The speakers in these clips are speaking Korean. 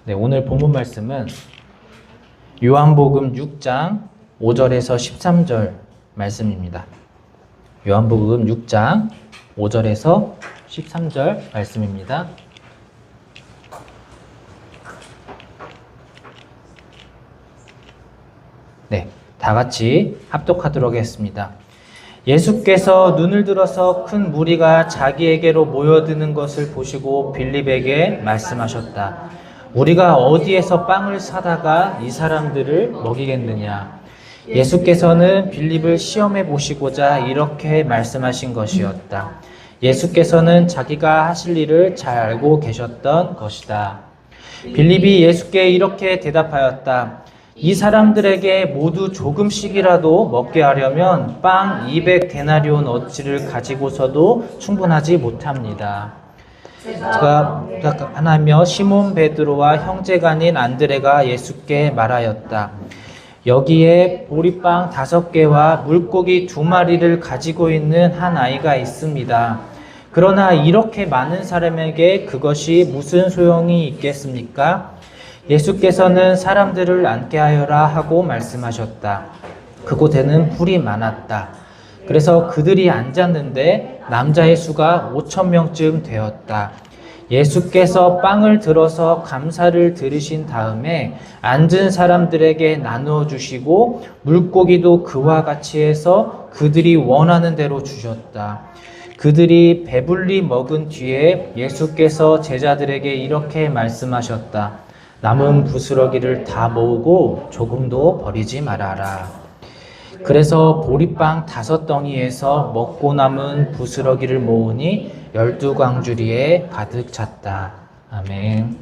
네, 오늘 본문 말씀은 요한복음 6장 5절에서 13절 말씀입니다. 요한복음 6장 5절에서 13절 말씀입니다. 네, 다 같이 합독하도록 하겠습니다. 예수께서 눈을 들어서 큰 무리가 자기에게로 모여드는 것을 보시고 빌립에게 말씀하셨다. 우리가 어디에서 빵을 사다가 이 사람들을 먹이겠느냐? 예수께서는 빌립을 시험해 보시고자 이렇게 말씀하신 것이었다. 예수께서는 자기가 하실 일을 잘 알고 계셨던 것이다. 빌립이 예수께 이렇게 대답하였다. 이 사람들에게 모두 조금씩이라도 먹게 하려면 빵 200데나리온 어치를 가지고서도 충분하지 못합니다. 제가 하나며 시몬 베드로와 형제간인 안드레가 예수께 말하였다. 여기에 보리빵 5개와 물고기 2마리를 가지고 있는 한 아이가 있습니다. 그러나 이렇게 많은 사람에게 그것이 무슨 소용이 있겠습니까? 예수께서는 사람들을 앉게 하여라 하고 말씀하셨다. 그곳에는 풀이 많았다. 그래서 그들이 앉았는데 남자의 수가 5,000명쯤 되었다. 예수께서 빵을 들어서 감사를 들으신 다음에 앉은 사람들에게 나누어 주시고 물고기도 그와 같이 해서 그들이 원하는 대로 주셨다. 그들이 배불리 먹은 뒤에 예수께서 제자들에게 이렇게 말씀하셨다. 남은 부스러기를 다 모으고 조금도 버리지 말아라. 그래서 보리빵 5덩이에서 먹고 남은 부스러기를 모으니 12광주리에 가득 찼다. 아멘.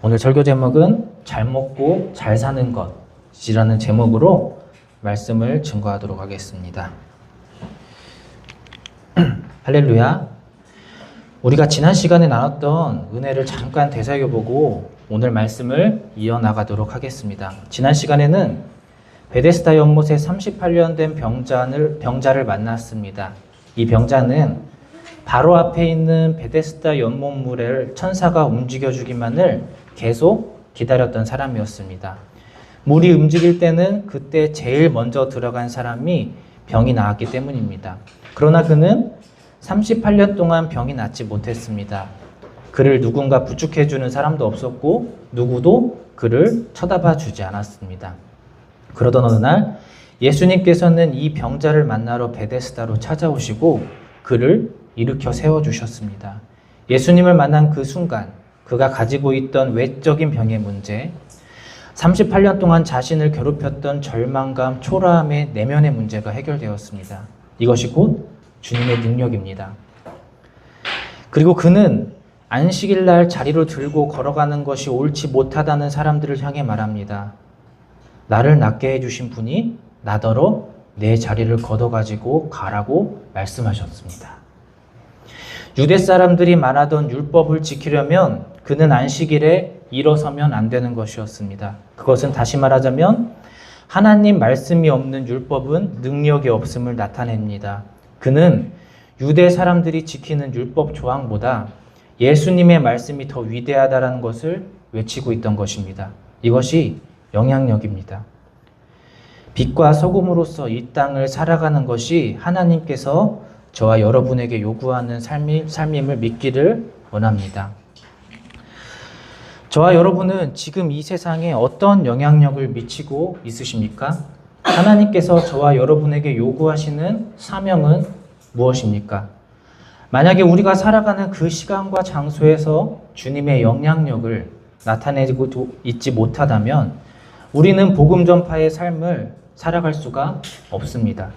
오늘 설교 제목은 잘 먹고 잘 사는 것이라는 제목으로 말씀을 증거하도록 하겠습니다. 할렐루야. 우리가 지난 시간에 나눴던 은혜를 잠깐 되새겨보고 오늘 말씀을 이어나가도록 하겠습니다. 지난 시간에는 베데스다 연못에 38년 된 병자를 만났습니다. 이 병자는 바로 앞에 있는 베데스다 연못물을 천사가 움직여주기만을 계속 기다렸던 사람이었습니다. 물이 움직일 때는 그때 제일 먼저 들어간 사람이 병이 나았기 때문입니다. 그러나 그는 38년 동안 병이 낫지 못했습니다. 그를 누군가 부축해주는 사람도 없었고 누구도 그를 쳐다봐 주지 않았습니다. 그러던 어느 날 예수님께서는 이 병자를 만나러 베데스다로 찾아오시고 그를 일으켜 세워주셨습니다. 예수님을 만난 그 순간 그가 가지고 있던 외적인 병의 문제, 38년 동안 자신을 괴롭혔던 절망감, 초라함의 내면의 문제가 해결되었습니다. 이것이 곧 주님의 능력입니다. 그리고 그는 안식일 날 자리로 들고 걸어가는 것이 옳지 못하다는 사람들을 향해 말합니다. 나를 낫게 해주신 분이 나더러 내 자리를 걷어가지고 가라고 말씀하셨습니다. 유대 사람들이 말하던 율법을 지키려면 그는 안식일에 일어서면 안 되는 것이었습니다. 그것은 다시 말하자면 하나님 말씀이 없는 율법은 능력이 없음을 나타냅니다. 그는 유대 사람들이 지키는 율법 조항보다 예수님의 말씀이 더 위대하다는 것을 외치고 있던 것입니다. 이것이 영향력입니다. 빛과 소금으로서 이 땅을 살아가는 것이 하나님께서 저와 여러분에게 요구하는 삶임을 믿기를 원합니다. 저와 여러분은 지금 이 세상에 어떤 영향력을 미치고 있으십니까? 하나님께서 저와 여러분에게 요구하시는 사명은 무엇입니까? 만약에 우리가 살아가는 그 시간과 장소에서 주님의 영향력을 나타내고 있지 못하다면 우리는 복음 전파의 삶을 살아갈 수가 없습니다.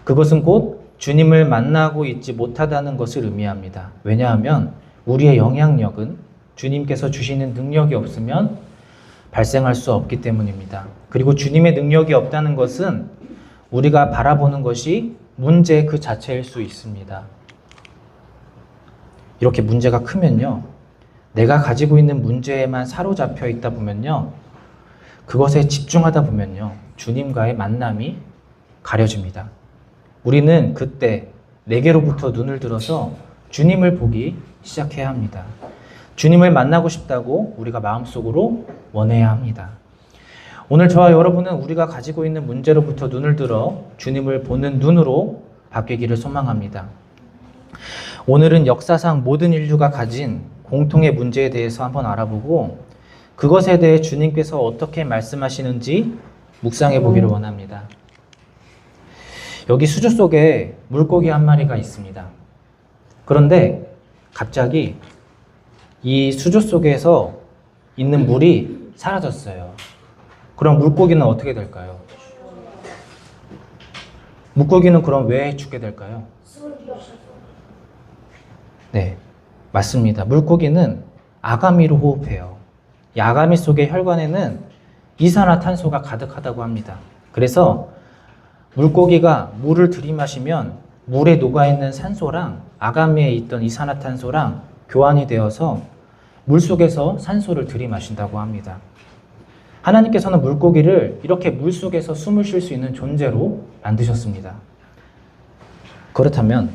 그것은 곧 주님을 만나고 있지 못하다는 것을 의미합니다. 왜냐하면 우리의 영향력은 주님께서 주시는 능력이 없으면 발생할 수 없기 때문입니다. 그리고 주님의 능력이 없다는 것은 우리가 바라보는 것이 문제 그 자체일 수 있습니다. 이렇게 문제가 크면요, 내가 가지고 있는 문제에만 사로잡혀 있다 보면요, 그것에 집중하다 보면요, 주님과의 만남이 가려집니다. 우리는 그때 내게로부터 눈을 들어서 주님을 보기 시작해야 합니다. 주님을 만나고 싶다고 우리가 마음속으로 원해야 합니다. 오늘 저와 여러분은 우리가 가지고 있는 문제로부터 눈을 들어 주님을 보는 눈으로 바뀌기를 소망합니다. 오늘은 역사상 모든 인류가 가진 공통의 문제에 대해서 한번 알아보고 그것에 대해 주님께서 어떻게 말씀하시는지 묵상해 보기를 원합니다. 여기 수조 속에 물고기 한 마리가 있습니다. 그런데 갑자기 이 수조 속에서 있는 물이 사라졌어요. 그럼 물고기는 어떻게 될까요? 물고기는 그럼 왜 죽게 될까요? 네, 맞습니다. 물고기는 아가미로 호흡해요. 이 아가미 속의 혈관에는 이산화탄소가 가득하다고 합니다. 그래서 물고기가 물을 들이마시면 물에 녹아있는 산소랑 아가미에 있던 이산화탄소랑 교환이 되어서 물속에서 산소를 들이마신다고 합니다. 하나님께서는 물고기를 이렇게 물속에서 숨을 쉴 수 있는 존재로 만드셨습니다. 그렇다면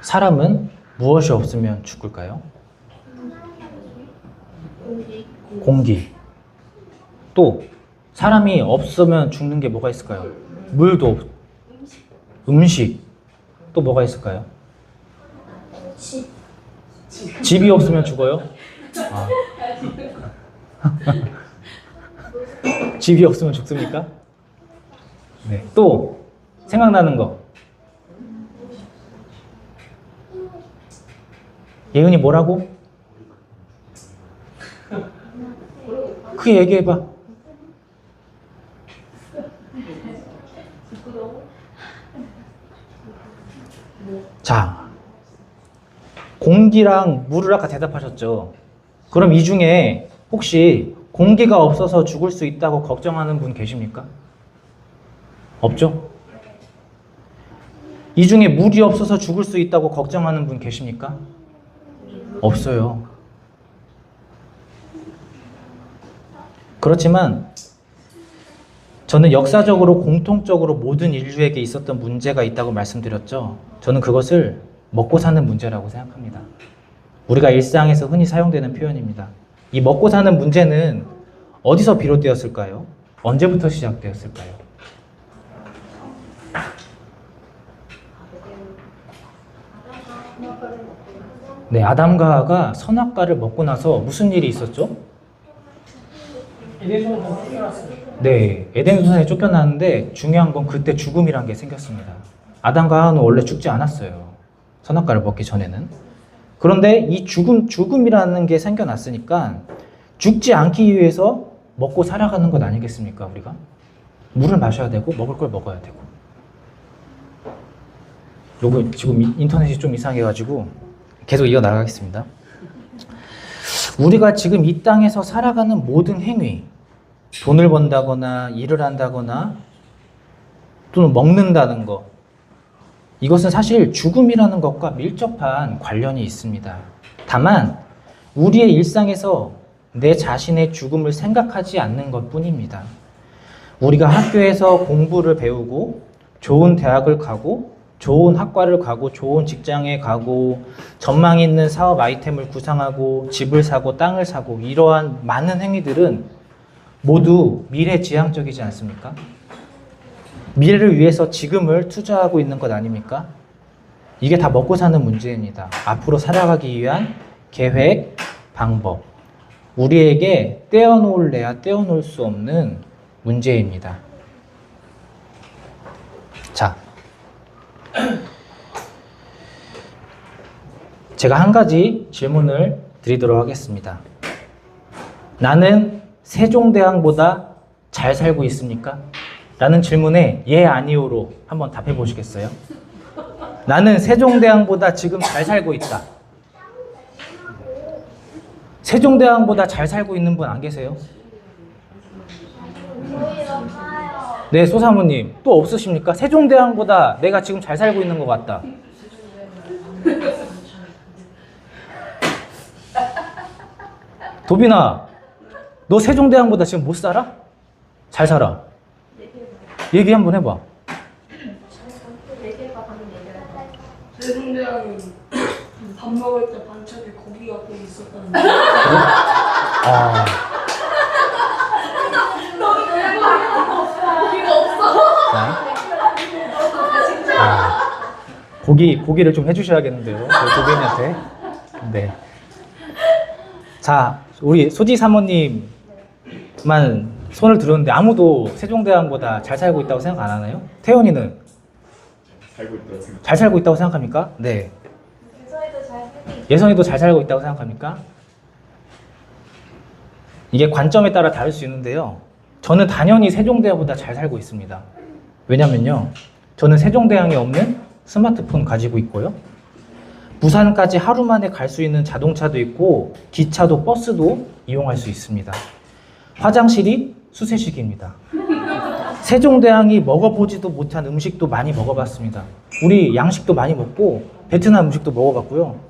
사람은 무엇이 없으면 죽을까요? 공기. 또 사람이 없으면 죽는 게 뭐가 있을까요? 물도 없, 음식. 또 뭐가 있을까요? 집이 없으면 죽어요? 아. 집이 없으면 죽습니까? 네. 또 생각나는 거. 예은이 뭐라고? 크게 얘기해봐. 자, 공기랑 물을 아까 대답하셨죠? 그럼 이 중에 혹시 공기가 없어서 죽을 수 있다고 걱정하는 분 계십니까? 없죠? 이 중에 물이 없어서 죽을 수 있다고 걱정하는 분 계십니까? 없어요. 그렇지만 저는 역사적으로 공통적으로 모든 인류에게 있었던 문제가 있다고 말씀드렸죠. 저는 그것을 먹고 사는 문제라고 생각합니다. 우리가 일상에서 흔히 사용되는 표현입니다. 이 먹고 사는 문제는 어디서 비롯되었을까요? 언제부터 시작되었을까요? 네, 아담과 하와가 선악과를 먹고 나서 무슨 일이 있었죠? 에덴동산에 쫓겨났어요. 네, 에덴 동산에 쫓겨났는데 중요한 건 그때 죽음이란 게 생겼습니다. 아담과 하와는 원래 죽지 않았어요. 선악과를 먹기 전에는. 그런데 이 죽음이라는 게 생겨났으니까 죽지 않기 위해서 먹고 살아가는 것 아니겠습니까, 우리가? 물을 마셔야 되고 먹을 걸 먹어야 되고. 요거 지금 인터넷이 좀 이상해가지고 계속 이어나가겠습니다. 우리가 지금 이 땅에서 살아가는 모든 행위, 돈을 번다거나 일을 한다거나 또는 먹는다는 것, 이것은 사실 죽음이라는 것과 밀접한 관련이 있습니다. 다만 우리의 일상에서 내 자신의 죽음을 생각하지 않는 것뿐입니다. 우리가 학교에서 공부를 배우고 좋은 대학을 가고 좋은 학과를 가고 좋은 직장에 가고 전망 있는 사업 아이템을 구상하고 집을 사고 땅을 사고 이러한 많은 행위들은 모두 미래지향적이지 않습니까? 미래를 위해서 지금을 투자하고 있는 것 아닙니까? 이게 다 먹고 사는 문제입니다. 앞으로 살아가기 위한 계획, 방법. 우리에게 떼어놓을래야 떼어놓을 수 없는 문제입니다. 자, 제가 한 가지 질문을 드리도록 하겠습니다. 나는 세종대왕보다 잘 살고 있습니까? 라는 질문에 예, 아니오로 한번 답해 보시겠어요? 나는 세종대왕보다 지금 잘 살고 있다. 세종대왕보다 잘 살고 있는 분 안 계세요? 네, 소사모님 또 없으십니까? 세종대왕보다 내가 지금 잘 살고 있는 것 같다. 도빈아, 너 세종대왕보다 지금 못 살아? 잘 살아? 얘기 한번 해봐. 세종대왕은 밥 먹을 때 반찬에 고기 우리 옆에 있었다는데. 아, 고기가 없어. 자, 고기를 좀 해주셔야겠는데요. 도빈이한테. 네. 자, 우리 소지 사모님만 손을 들었는데 아무도 세종대왕보다 잘 살고 있다고 생각 안 하나요? 태연이는 잘 살고 있다고 생각합니까? 네. 예선이도 잘 살고 있다고 생각합니까? 이게 관점에 따라 다를 수 있는데요. 저는 당연히 세종대왕보다 잘 살고 있습니다. 왜냐면요. 저는 세종대왕이 없는 스마트폰 가지고 있고요. 부산까지 하루 만에 갈 수 있는 자동차도 있고 기차도 버스도 이용할 수 있습니다. 화장실이 수세식입니다. 세종대왕이 먹어보지도 못한 음식도 많이 먹어봤습니다. 우리 양식도 많이 먹고 베트남 음식도 먹어봤고요.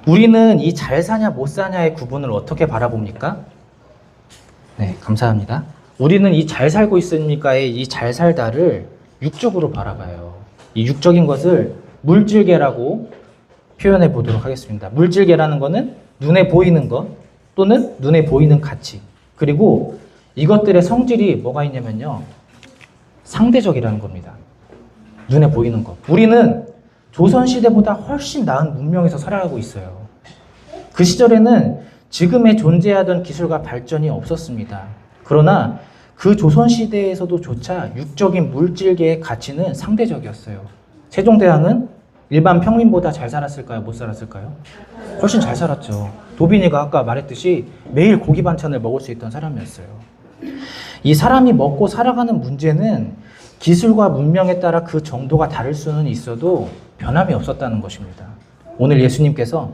우리는 이 잘 사냐 못 사냐의 구분을 어떻게 바라봅니까? 네, 감사합니다. 우리는 이 잘 살고 있습니까의 이 잘 살다를 육적으로 바라봐요. 이 육적인 것을 물질계라고 표현해 보도록 하겠습니다. 물질계라는 것은 눈에 보이는 것 또는 눈에 보이는 가치, 그리고 이것들의 성질이 뭐가 있냐면요, 상대적이라는 겁니다. 눈에 보이는 것. 우리는 조선시대보다 훨씬 나은 문명에서 살아가고 있어요. 그 시절에는 지금의 존재하던 기술과 발전이 없었습니다. 그러나 그 조선시대에서도 조차 육적인 물질계의 가치는 상대적이었어요. 세종대왕은 일반 평민보다 잘 살았을까요? 못 살았을까요? 훨씬 잘 살았죠. 도빈이가 아까 말했듯이 매일 고기 반찬을 먹을 수 있던 사람이었어요. 이 사람이 먹고 살아가는 문제는 기술과 문명에 따라 그 정도가 다를 수는 있어도 변함이 없었다는 것입니다. 오늘 예수님께서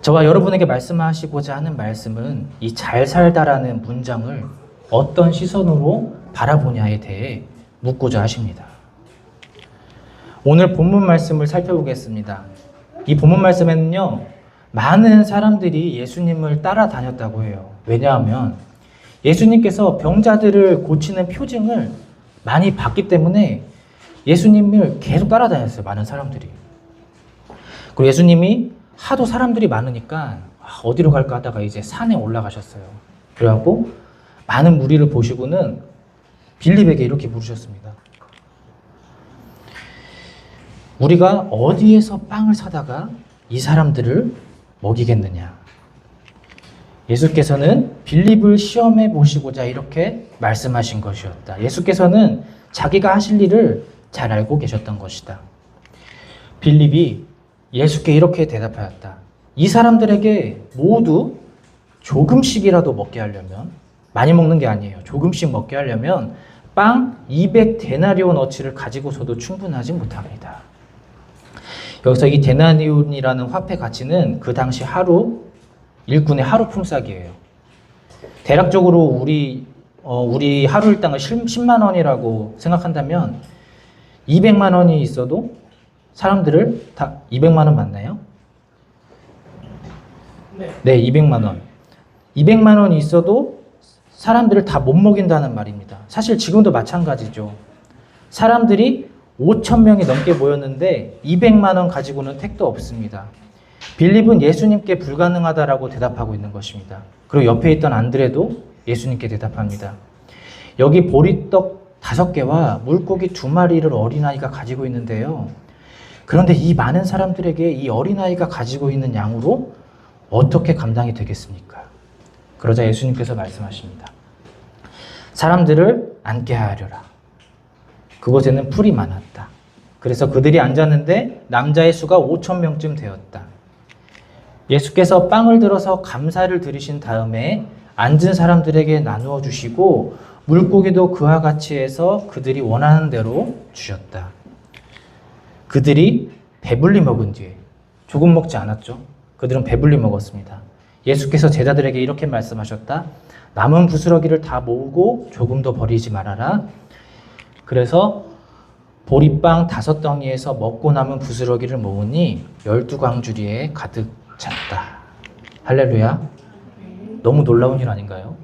저와 여러분에게 말씀하시고자 하는 말씀은 이 잘 살다라는 문장을 어떤 시선으로 바라보냐에 대해 묻고자 하십니다. 오늘 본문 말씀을 살펴보겠습니다. 이 본문 말씀에는요, 많은 사람들이 예수님을 따라다녔다고 해요. 왜냐하면 예수님께서 병자들을 고치는 표징을 많이 봤기 때문에 예수님을 계속 따라다녔어요. 많은 사람들이. 그리고 예수님이 하도 사람들이 많으니까 어디로 갈까 하다가 이제 산에 올라가셨어요. 그래갖고 많은 무리를 보시고는 빌립에게 이렇게 물으셨습니다. 우리가 어디에서 빵을 사다가 이 사람들을 먹이겠느냐? 예수께서는 빌립을 시험해 보시고자 이렇게 말씀하신 것이었다. 예수께서는 자기가 하실 일을 잘 알고 계셨던 것이다. 빌립이 예수께 이렇게 대답하였다. 이 사람들에게 모두 조금씩이라도 먹게 하려면, 많이 먹는 게 아니에요. 조금씩 먹게 하려면 빵 200데나리온어치를 가지고서도 충분하지 못합니다. 여기서 이 데나리온이라는 화폐 가치는 그 당시 하루 일꾼의 하루 품삯이에요. 대략적으로 우리 하루 일당을 10만 원이라고 생각한다면 200만 원이 있어도 사람들을 다 200만 원 맞나요? 네, 200만 원. 200만 원이 있어도 사람들을 다 못 먹인다는 말입니다. 사실 지금도 마찬가지죠. 사람들이 5천 명이 넘게 모였는데 200만 원 가지고는 택도 없습니다. 빌립은 예수님께 불가능하다라고 대답하고 있는 것입니다. 그리고 옆에 있던 안드레도 예수님께 대답합니다. 여기 보리떡 5개와 물고기 2마리를 어린아이가 가지고 있는데요. 그런데 이 많은 사람들에게 이 어린아이가 가지고 있는 양으로 어떻게 감당이 되겠습니까? 그러자 예수님께서 말씀하십니다. 사람들을 앉게 하려라. 그곳에는 풀이 많았다. 그래서 그들이 앉았는데 남자의 수가 5천 명쯤 되었다. 예수께서 빵을 들어서 감사를 드리신 다음에 앉은 사람들에게 나누어 주시고 물고기도 그와 같이 해서 그들이 원하는 대로 주셨다. 그들이 배불리 먹은 뒤에, 조금 먹지 않았죠. 그들은 배불리 먹었습니다. 예수께서 제자들에게 이렇게 말씀하셨다. 남은 부스러기를 다 모으고 조금도 버리지 말아라. 그래서 보리빵 5덩이에서 먹고 남은 부스러기를 모으니 12광주리에 가득 찼다. 할렐루야. 너무 놀라운 일 아닌가요?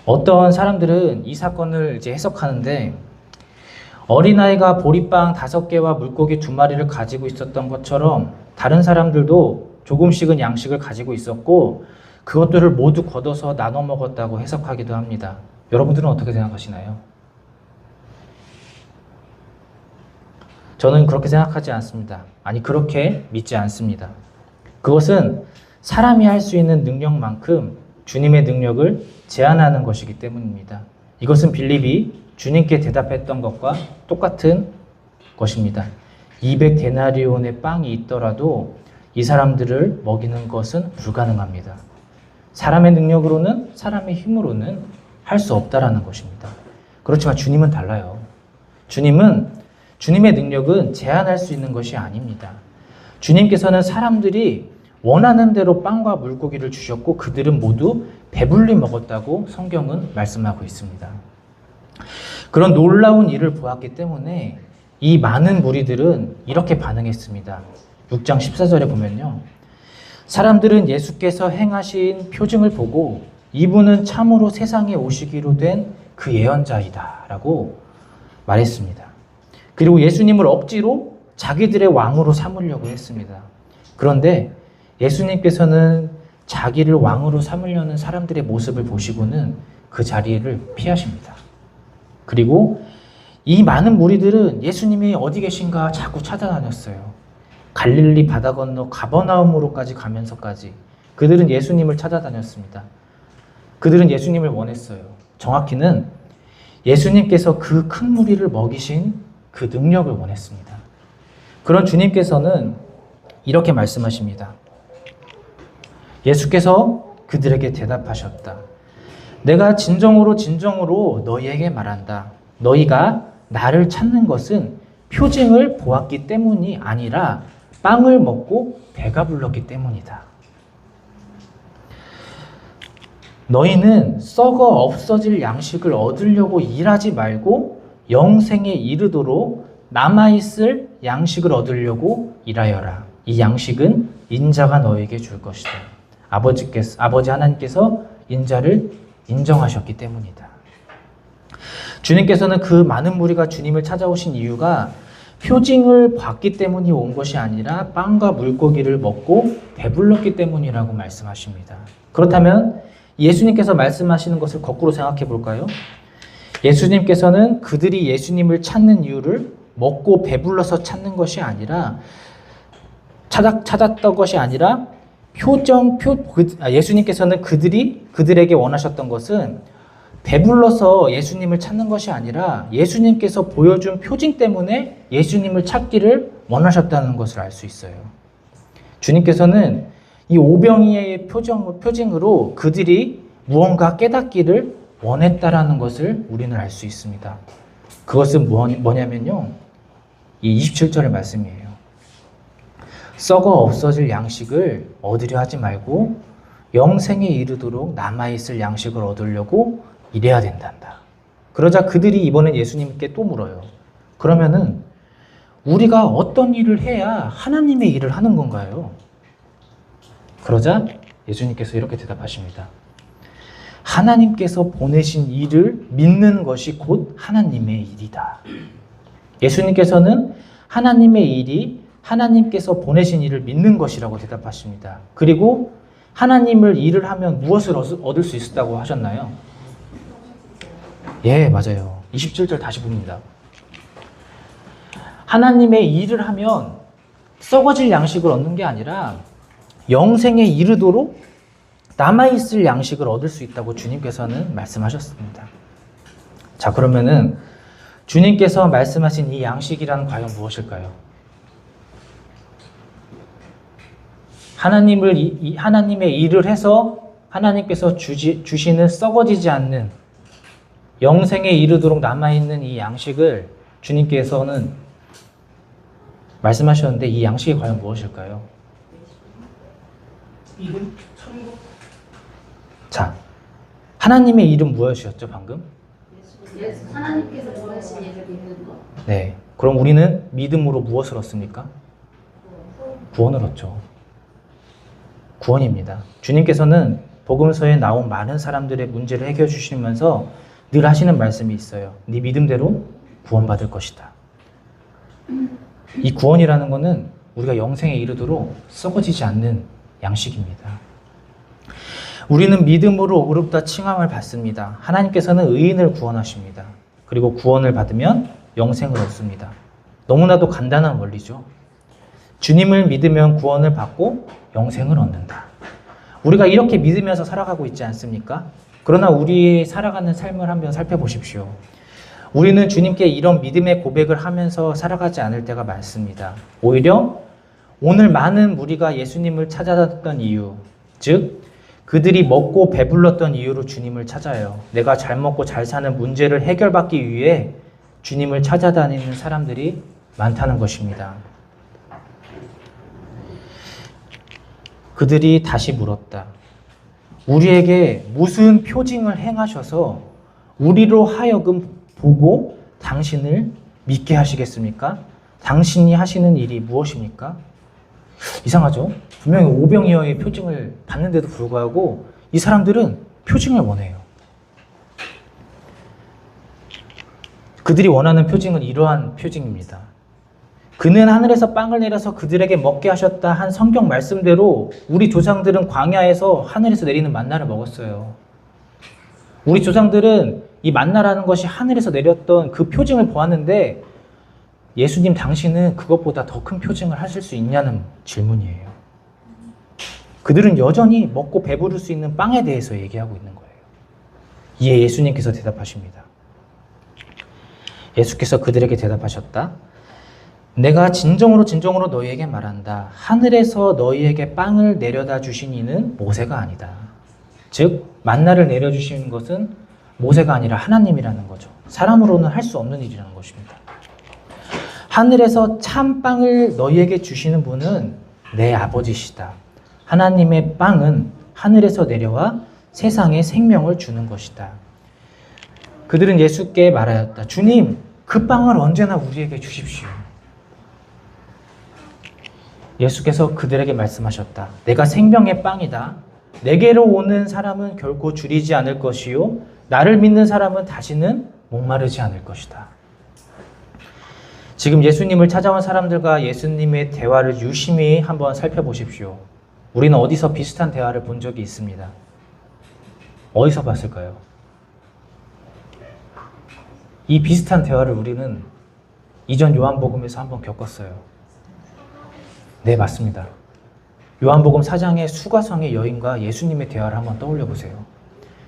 어떤 사람들은 이 사건을 이제 해석하는데 어린아이가 보리빵 5개와 물고기 2마리를 가지고 있었던 것처럼 다른 사람들도 조금씩은 양식을 가지고 있었고 그것들을 모두 걷어서 나눠 먹었다고 해석하기도 합니다. 여러분들은 어떻게 생각하시나요? 저는 그렇게 생각하지 않습니다. 아니, 그렇게 믿지 않습니다. 그것은 사람이 할 수 있는 능력만큼 주님의 능력을 제한하는 것이기 때문입니다. 이것은 빌립이 주님께 대답했던 것과 똑같은 것입니다. 200데나리온의 빵이 있더라도 이 사람들을 먹이는 것은 불가능합니다. 사람의 능력으로는, 사람의 힘으로는 할 수 없다라는 것입니다. 그렇지만 주님은 달라요. 주님의 능력은 제한할 수 있는 것이 아닙니다. 주님께서는 사람들이 원하는 대로 빵과 물고기를 주셨고 그들은 모두 배불리 먹었다고 성경은 말씀하고 있습니다. 그런 놀라운 일을 보았기 때문에 이 많은 무리들은 이렇게 반응했습니다. 6장 14절에 보면요. 사람들은 예수께서 행하신 표징을 보고 이분은 참으로 세상에 오시기로 된 그 예언자이다 라고 말했습니다. 그리고 예수님을 억지로 자기들의 왕으로 삼으려고 했습니다. 그런데 예수님께서는 자기를 왕으로 삼으려는 사람들의 모습을 보시고는 그 자리를 피하십니다. 그리고 이 많은 무리들은 예수님이 어디 계신가 자꾸 찾아다녔어요. 갈릴리 바다 건너 가버나움으로까지 가면서까지 그들은 예수님을 찾아다녔습니다. 그들은 예수님을 원했어요. 정확히는 예수님께서 그 큰 무리를 먹이신 그 능력을 원했습니다. 그런 주님께서는 이렇게 말씀하십니다. 예수께서 그들에게 대답하셨다. 내가 진정으로 너희에게 말한다. 너희가 나를 찾는 것은 표징을 보았기 때문이 아니라 빵을 먹고 배가 불렀기 때문이다. 너희는 썩어 없어질 양식을 얻으려고 일하지 말고 영생에 이르도록 남아있을 양식을 얻으려고 일하여라. 이 양식은 인자가 너에게 줄 것이다. 아버지 하나님께서 인자를 인정하셨기 때문이다. 주님께서는 그 많은 무리가 주님을 찾아오신 이유가 표징을 받기 때문이 온 것이 아니라 빵과 물고기를 먹고 배불렀기 때문이라고 말씀하십니다. 그렇다면 예수님께서 말씀하시는 것을 거꾸로 생각해 볼까요? 예수님께서는 그들이 예수님을 찾는 이유를 먹고 배불러서 찾는 것이 아니라 찾았던 것이 아니라 예수님께서는 그들에게 원하셨던 것은 배불러서 예수님을 찾는 것이 아니라 예수님께서 보여준 표징 때문에 예수님을 찾기를 원하셨다는 것을 알 수 있어요. 주님께서는 이 오병이의 표징으로 그들이 무언가 깨닫기를 원했다라는 것을 우리는 알 수 있습니다. 그것은 뭐냐면요. 이 27절의 말씀이에요. 썩어 없어질 양식을 얻으려 하지 말고 영생에 이르도록 남아있을 양식을 얻으려고 일해야 된단다. 그러자 그들이 이번엔 예수님께 또 물어요. 그러면은 우리가 어떤 일을 해야 하나님의 일을 하는 건가요? 그러자 예수님께서 이렇게 대답하십니다. 하나님께서 보내신 일을 믿는 것이 곧 하나님의 일이다. 예수님께서는 하나님의 일이 하나님께서 보내신 일을 믿는 것이라고 대답하십니다. 그리고 하나님을 일을 하면 무엇을 얻을 수 있다고 하셨나요? 예, 맞아요. 27절 다시 봅니다. 하나님의 일을 하면 썩어질 양식을 얻는 게 아니라 영생에 이르도록 남아있을 양식을 얻을 수 있다고 주님께서는 말씀하셨습니다. 자, 그러면은 주님께서 말씀하신 이 양식이란 과연 무엇일까요? 하나님의 일을 해서 하나님께서 주시는 썩어지지 않는 영생에 이르도록 남아있는 이 양식을 주님께서는 말씀하셨는데 이 양식이 과연 무엇일까요? 이름? 천국? 자, 하나님의 이름 무엇이었죠 방금? 예수, 하나님께서 보내신 일을 믿는 것. 네, 그럼 우리는 믿음으로 무엇을 얻습니까? 구원을 얻죠. 구원입니다. 주님께서는 복음서에 나온 많은 사람들의 문제를 해결해 주시면서 늘 하시는 말씀이 있어요. 네 믿음대로 구원받을 것이다. 이 구원이라는 것은 우리가 영생에 이르도록 썩어지지 않는 양식입니다. 우리는 믿음으로 의롭다 칭함을 받습니다. 하나님께서는 의인을 구원하십니다. 그리고 구원을 받으면 영생을 얻습니다. 너무나도 간단한 원리죠. 주님을 믿으면 구원을 받고 영생을 얻는다. 우리가 이렇게 믿으면서 살아가고 있지 않습니까? 그러나 우리 살아가는 삶을 한번 살펴보십시오. 우리는 주님께 이런 믿음의 고백을 하면서 살아가지 않을 때가 많습니다. 오히려 오늘 많은 무리가 예수님을 찾아다녔던 이유, 즉 그들이 먹고 배불렀던 이유로 주님을 찾아요. 내가 잘 먹고 잘 사는 문제를 해결받기 위해 주님을 찾아다니는 사람들이 많다는 것입니다. 그들이 다시 물었다. 우리에게 무슨 표징을 행하셔서 우리로 하여금 보고 당신을 믿게 하시겠습니까? 당신이 하시는 일이 무엇입니까? 이상하죠? 분명히 오병이어의 표징을 받는데도 불구하고 이 사람들은 표징을 원해요. 그들이 원하는 표징은 이러한 표징입니다. 그는 하늘에서 빵을 내려서 그들에게 먹게 하셨다 한 성경 말씀대로 우리 조상들은 광야에서 하늘에서 내리는 만나를 먹었어요. 우리 조상들은 이 만나라는 것이 하늘에서 내렸던 그 표징을 보았는데 예수님 당신은 그것보다 더 큰 표징을 하실 수 있냐는 질문이에요. 그들은 여전히 먹고 배부를 수 있는 빵에 대해서 얘기하고 있는 거예요. 이에 예수님께서 대답하십니다. 예수께서 그들에게 대답하셨다. 내가 진정으로 너희에게 말한다. 하늘에서 너희에게 빵을 내려다 주신 이는 모세가 아니다. 즉 만나를 내려주신 것은 모세가 아니라 하나님이라는 거죠. 사람으로는 할 수 없는 일이라는 것입니다. 하늘에서 참 빵을 너희에게 주시는 분은 내 아버지시다. 하나님의 빵은 하늘에서 내려와 세상에 생명을 주는 것이다. 그들은 예수께 말하였다. 주님, 그 빵을 언제나 우리에게 주십시오. 예수께서 그들에게 말씀하셨다. 내가 생명의 빵이다. 내게로 오는 사람은 결코 줄이지 않을 것이요 나를 믿는 사람은 다시는 목마르지 않을 것이다. 지금 예수님을 찾아온 사람들과 예수님의 대화를 유심히 한번 살펴보십시오. 우리는 어디서 비슷한 대화를 본 적이 있습니다. 어디서 봤을까요? 이 비슷한 대화를 우리는 이전 요한복음에서 한번 겪었어요. 네, 맞습니다. 요한복음 4장의 수가성의 여인과 예수님의 대화를 한번 떠올려 보세요.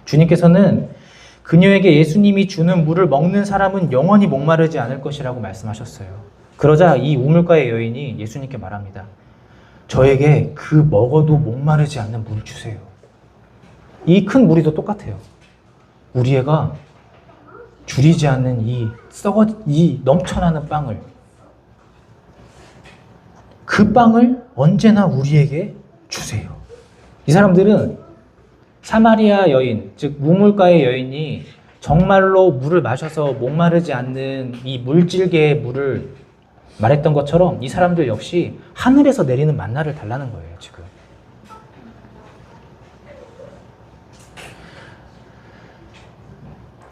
주님께서는 그녀에게 예수님이 주는 물을 먹는 사람은 영원히 목마르지 않을 것이라고 말씀하셨어요. 그러자 이 우물가의 여인이 예수님께 말합니다. 저에게 그 먹어도 목마르지 않는 물을 주세요. 이 큰 무리도 똑같아요. 우리 애가 줄이지 않는 이 넘쳐나는 빵을, 그 빵을 언제나 우리에게 주세요. 이 사람들은 사마리아 여인, 즉 우물가의 여인이 정말로 물을 마셔서 목마르지 않는 이 물질개의 물을 말했던 것처럼 이 사람들 역시 하늘에서 내리는 만나를 달라는 거예요, 지금.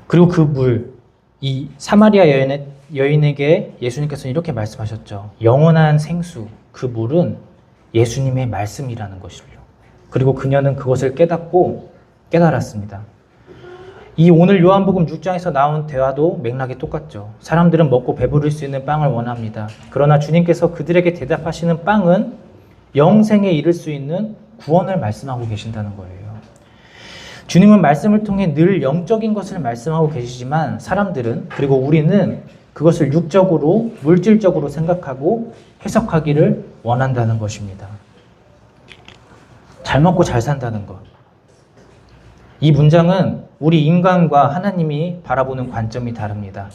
그리고 그 물, 이 사마리아 여인에게 예수님께서는 이렇게 말씀하셨죠. 영원한 생수, 그 물은 예수님의 말씀이라는 것이요. 그리고 그녀는 그것을 깨달았습니다. 이 오늘 요한복음 6장에서 나온 대화도 맥락이 똑같죠. 사람들은 먹고 배부를 수 있는 빵을 원합니다. 그러나 주님께서 그들에게 대답하시는 빵은 영생에 이를 수 있는 구원을 말씀하고 계신다는 거예요. 주님은 말씀을 통해 늘 영적인 것을 말씀하고 계시지만 사람들은, 그리고 우리는 그것을 육적으로, 물질적으로 생각하고 해석하기를 원한다는 것입니다. 잘 먹고 잘 산다는 것. 이 문장은 우리 인간과 하나님이 바라보는 관점이 다릅니다.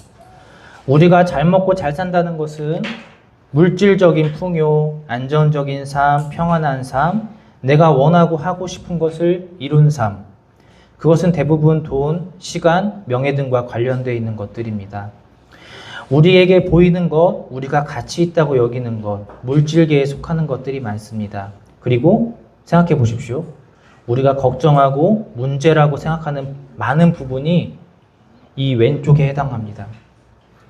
우리가 잘 먹고 잘 산다는 것은 물질적인 풍요, 안정적인 삶, 평안한 삶, 내가 원하고 하고 싶은 것을 이룬 삶. 그것은 대부분 돈, 시간, 명예 등과 관련되어 있는 것들입니다. 우리에게 보이는 것, 우리가 가치 있다고 여기는 것, 물질계에 속하는 것들이 많습니다. 그리고 생각해 보십시오. 우리가 걱정하고 문제라고 생각하는 많은 부분이 이 왼쪽에 해당합니다.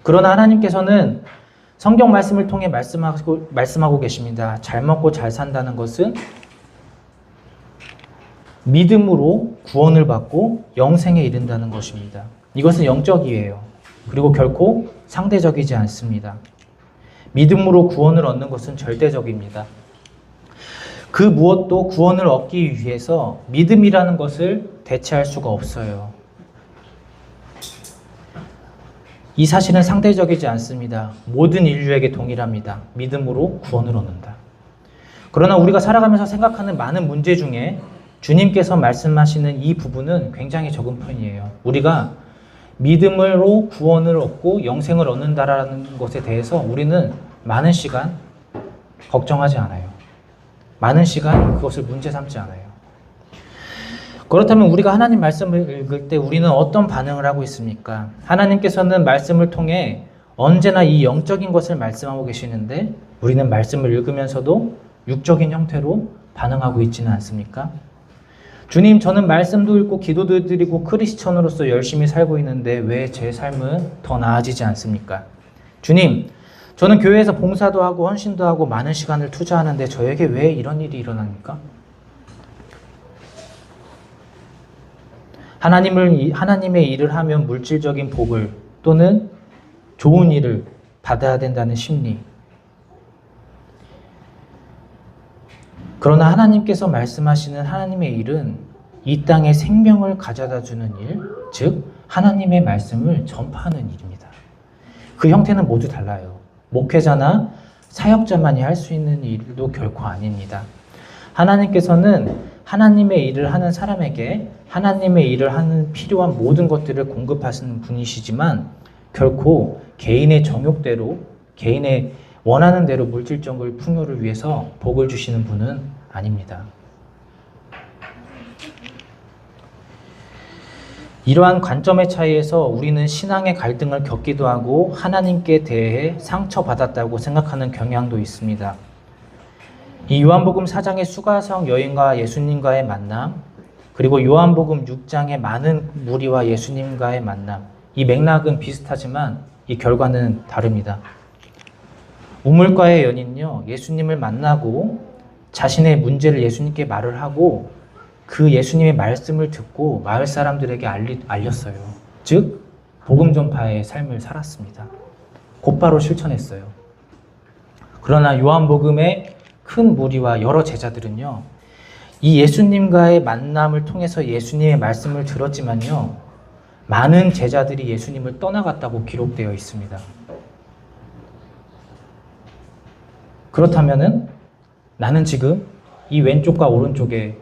그러나 하나님께서는 성경 말씀을 통해 말씀하고 계십니다. 잘 먹고 잘 산다는 것은 믿음으로 구원을 받고 영생에 이른다는 것입니다. 이것은 영적이에요. 그리고 결코 상대적이지 않습니다. 믿음으로 구원을 얻는 것은 절대적입니다. 그 무엇도 구원을 얻기 위해서 믿음이라는 것을 대체할 수가 없어요. 이 사실은 상대적이지 않습니다. 모든 인류에게 동일합니다. 믿음으로 구원을 얻는다. 그러나 우리가 살아가면서 생각하는 많은 문제 중에 주님께서 말씀하시는 이 부분은 굉장히 적은 편이에요. 우리가 믿음으로 구원을 얻고 영생을 얻는다라는 것에 대해서 우리는 많은 시간 걱정하지 않아요. 많은 시간 그것을 문제 삼지 않아요. 그렇다면 우리가 하나님 말씀을 읽을 때 우리는 어떤 반응을 하고 있습니까? 하나님께서는 말씀을 통해 언제나 이 영적인 것을 말씀하고 계시는데 우리는 말씀을 읽으면서도 육적인 형태로 반응하고 있지는 않습니까? 주님, 저는 말씀도 읽고 기도도 드리고 크리스천으로서 열심히 살고 있는데 왜 제 삶은 더 나아지지 않습니까? 주님, 저는 교회에서 봉사도 하고 헌신도 하고 많은 시간을 투자하는데 저에게 왜 이런 일이 일어납니까? 하나님의 일을 하면 물질적인 복을 또는 좋은 일을 받아야 된다는 심리. 그러나 하나님께서 말씀하시는 하나님의 일은 이 땅에 생명을 가져다 주는 일, 즉 하나님의 말씀을 전파하는 일입니다. 그 형태는 모두 달라요. 목회자나 사역자만이 할 수 있는 일도 결코 아닙니다. 하나님께서는 하나님의 일을 하는 사람에게 하나님의 일을 하는 필요한 모든 것들을 공급하시는 분이시지만 결코 개인의 정욕대로 개인의 원하는 대로 물질적인 풍요를 위해서 복을 주시는 분은 아닙니다. 이러한 관점의 차이에서 우리는 신앙의 갈등을 겪기도 하고 하나님께 대해 상처받았다고 생각하는 경향도 있습니다. 이 요한복음 4장의 수가성 여인과 예수님과의 만남, 그리고 요한복음 6장의 많은 무리와 예수님과의 만남, 이 맥락은 비슷하지만 이 결과는 다릅니다. 우물가의 연인요, 예수님을 만나고 자신의 문제를 예수님께 말을 하고 그 예수님의 말씀을 듣고 마을 사람들에게 알렸어요. 즉 복음 전파의 삶을 살았습니다. 곧바로 실천했어요. 그러나 요한복음의 큰 무리와 여러 제자들은요, 이 예수님과의 만남을 통해서 예수님의 말씀을 들었지만요, 많은 제자들이 예수님을 떠나갔다고 기록되어 있습니다. 그렇다면은 나는 지금 이 왼쪽과 오른쪽의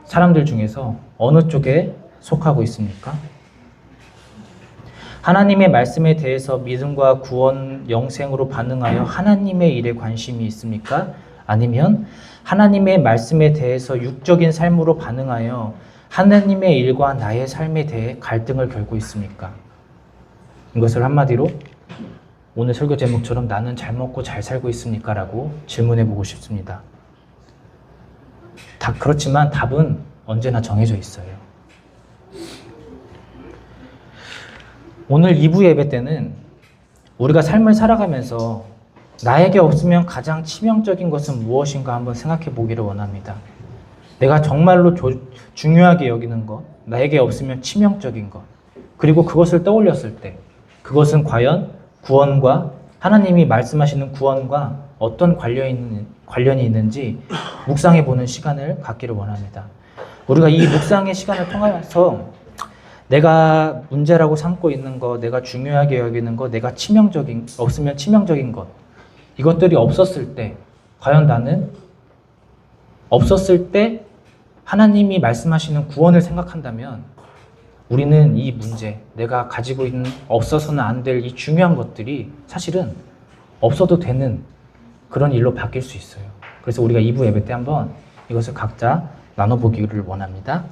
사람들 중에서 어느 쪽에 속하고 있습니까? 하나님의 말씀에 대해서 믿음과 구원, 영생으로 반응하여 하나님의 일에 관심이 있습니까? 아니면 하나님의 말씀에 대해서 육적인 삶으로 반응하여 하나님의 일과 나의 삶에 대해 갈등을 겪고 있습니까? 이것을 한마디로 오늘 설교 제목처럼 나는 잘 먹고 잘 살고 있습니까? 라고 질문해 보고 싶습니다. 그렇지만 답은 언제나 정해져 있어요. 오늘 2부 예배 때는 우리가 삶을 살아가면서 나에게 없으면 가장 치명적인 것은 무엇인가 한번 생각해 보기를 원합니다. 내가 정말로 중요하게 여기는 것, 나에게 없으면 치명적인 것, 그리고 그것을 떠올렸을 때 그것은 과연 구원과 하나님이 말씀하시는 구원과 어떤 관련이 있는지 묵상해 보는 시간을 갖기를 원합니다. 우리가 이 묵상의 시간을 통해서 내가 문제라고 삼고 있는 것, 내가 중요하게 여기는 것, 내가 없으면 치명적인 것, 이것들이 없었을 때 과연 나는 없었을 때 하나님이 말씀하시는 구원을 생각한다면 우리는 이 문제, 내가 가지고 있는 없어서는 안 될 이 중요한 것들이 사실은 없어도 되는 그런 일로 바뀔 수 있어요. 그래서 우리가 2부 예배 때 한번 이것을 각자 나눠보기를 원합니다.